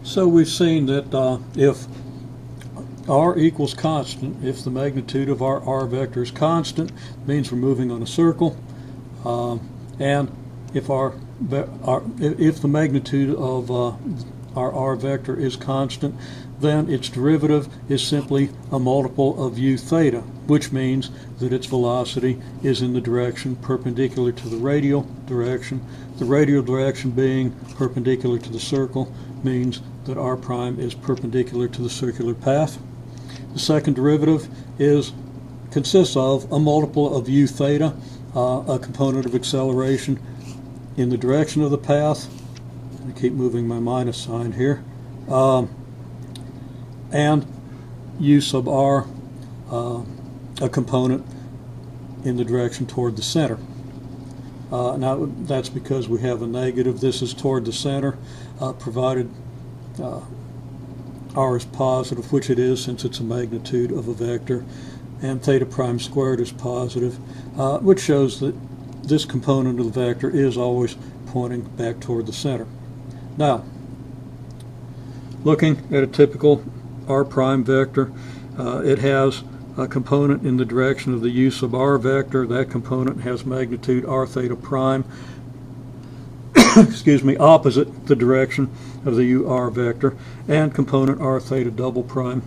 So we've seen that if r equals constant, if the magnitude of our r vector is constant, means we're moving on a circle, and if if the magnitude of our r vector is constant, then its derivative is simply a multiple of u theta, which means that its velocity is in the direction perpendicular to the radial direction. The radial direction being perpendicular to the circle means that r prime is perpendicular to the circular path. The second derivative consists of a multiple of u theta, a component of acceleration in the direction of the path. I keep moving my minus sign here. And u sub r, a component in the direction toward the center. Now that's because we have a negative. This is toward the center, provided r is positive, which it is since it's a magnitude of a vector, and theta prime squared is positive, which shows that this component of the vector is always pointing back toward the center. Now, looking at a typical r prime vector, it has a component in the direction of the u sub r vector. That component has magnitude r theta prime, excuse me, opposite the direction of the u r vector, and component r theta double prime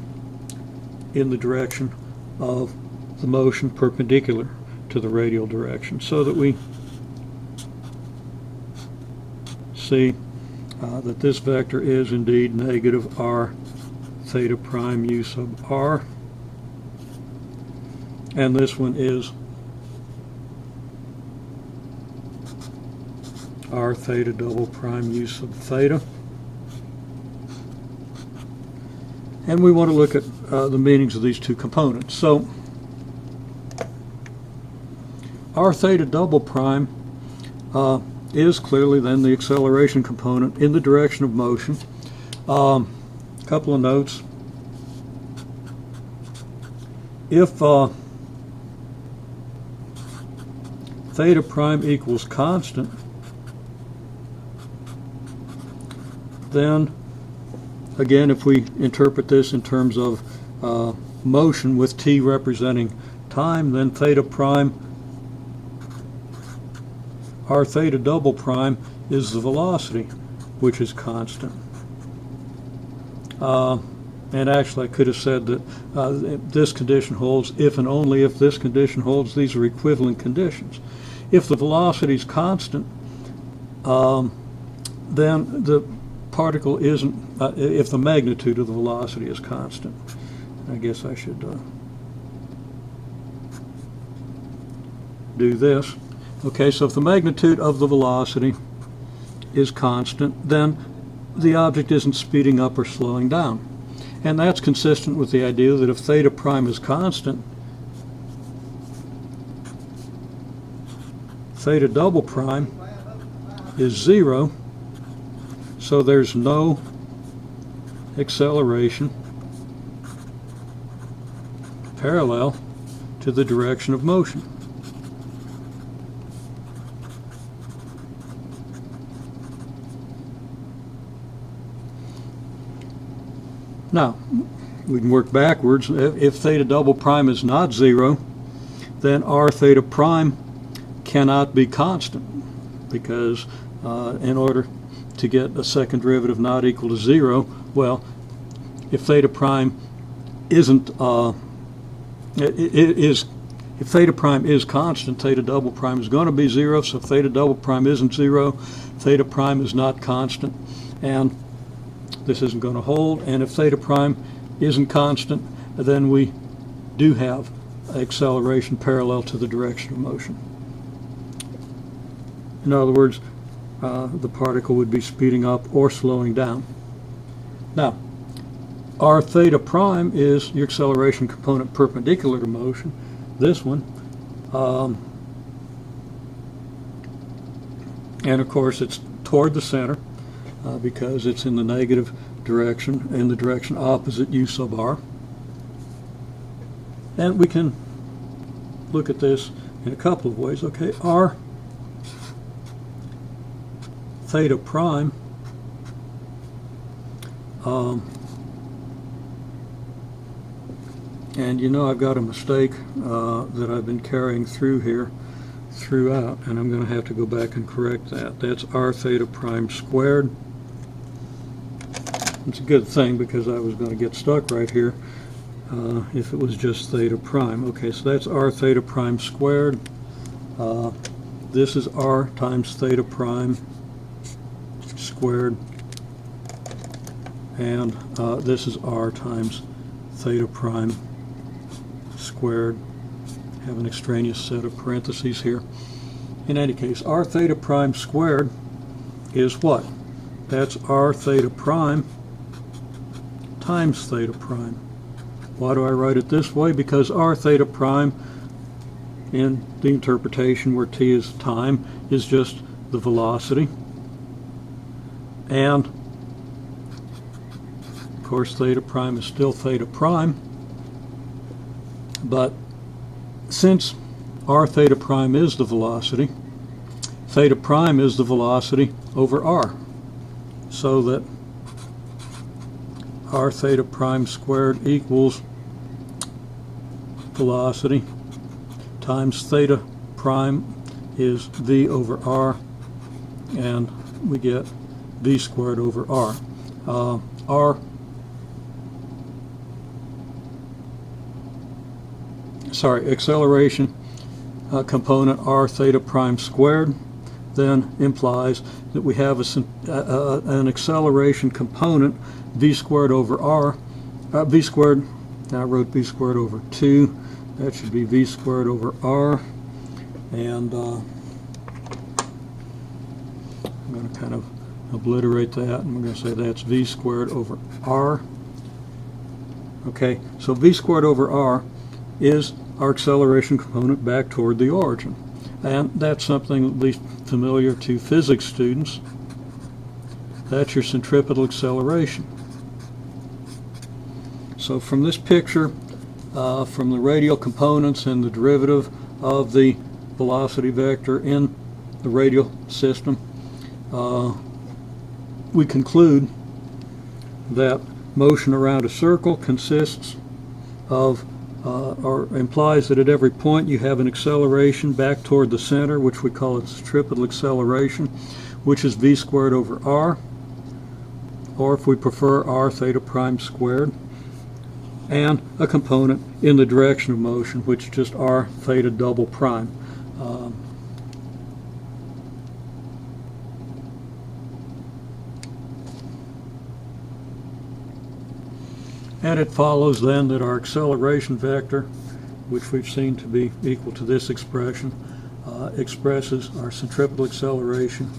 in the direction of the motion perpendicular to the radial direction, so that we see that this vector is indeed negative r theta prime u sub r, and this one is r theta double prime u sub theta. And we want to look at the meanings of these two components. So r theta double prime is clearly then the acceleration component in the direction of motion. A couple of notes. If theta prime equals constant, then again, if we interpret this in terms of motion with t representing time, then theta prime, r theta double prime, is the velocity, which is constant. And actually I could have said that this condition holds if and only if this condition holds. These are equivalent conditions. If the velocity is constant, then the particle isn't, if the magnitude of the velocity is constant. I guess I should do this. Okay, so if the magnitude of the velocity is constant, then the object isn't speeding up or slowing down. And that's consistent with the idea that if theta prime is constant, theta double prime is 0, so there's no acceleration parallel to the direction of motion. Now, we can work backwards. If theta double prime is not 0, then r theta prime cannot be constant, because in order to get a second derivative not equal to 0, well, if theta prime isn't if theta prime is constant, theta double prime is going to be 0. So if theta double prime isn't 0, theta prime is not constant, and this isn't going to hold. And if theta prime isn't constant, then we do have acceleration parallel to the direction of motion. In other words, the particle would be speeding up or slowing down. Now, r theta prime is your acceleration component perpendicular to motion, this one. And of course it's toward the center, because it's in the negative direction, in the direction opposite u sub r. And we can look at this in a couple of ways. Okay, r theta prime And you know, I've got a mistake that I've been carrying through here throughout, and I'm going to have to go back and correct that. That's r theta prime squared. It's a good thing because I was going to get stuck right here if it was just theta prime. Okay, so that's r theta prime squared. This is r times theta prime squared, and this is r times theta prime squared. Have an extraneous set of parentheses here. In any case, r theta prime squared is what? That's r theta prime times theta prime. Why do I write it this way? Because r theta prime, in the interpretation where t is time, is just the velocity. And of course theta prime is still theta prime, but since r theta prime is the velocity, theta prime is the velocity over r, so that r theta prime squared equals velocity times theta prime is v over r, and we get v squared over r. Acceleration component r theta prime squared then implies that we have an acceleration component v squared over r, v squared, I wrote v squared over 2, that should be v squared over r, and I'm going to kind of obliterate that, and we're going to say that's v squared over r. Okay, so v squared over r is our acceleration component back toward the origin, and that's something at least familiar to physics students. That's your centripetal acceleration. So from this picture, from the radial components and the derivative of the velocity vector in the radial system, we conclude that motion around a circle consists of or implies that at every point you have an acceleration back toward the center, which we call its centripetal acceleration, which is v squared over r, or if we prefer, r theta prime squared, and a component in the direction of motion, which is just r theta double prime. And it follows then that our acceleration vector, which we've seen to be equal to this expression, expresses our centripetal acceleration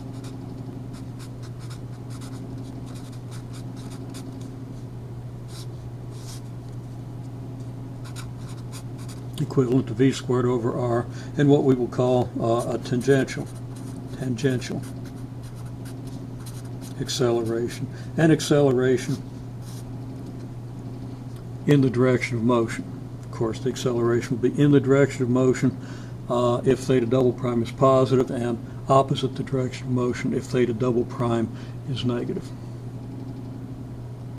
equivalent to v squared over r, and what we will call a tangential acceleration, and acceleration in the direction of motion. Of course, the acceleration will be in the direction of motion if theta double prime is positive, and opposite the direction of motion if theta double prime is negative.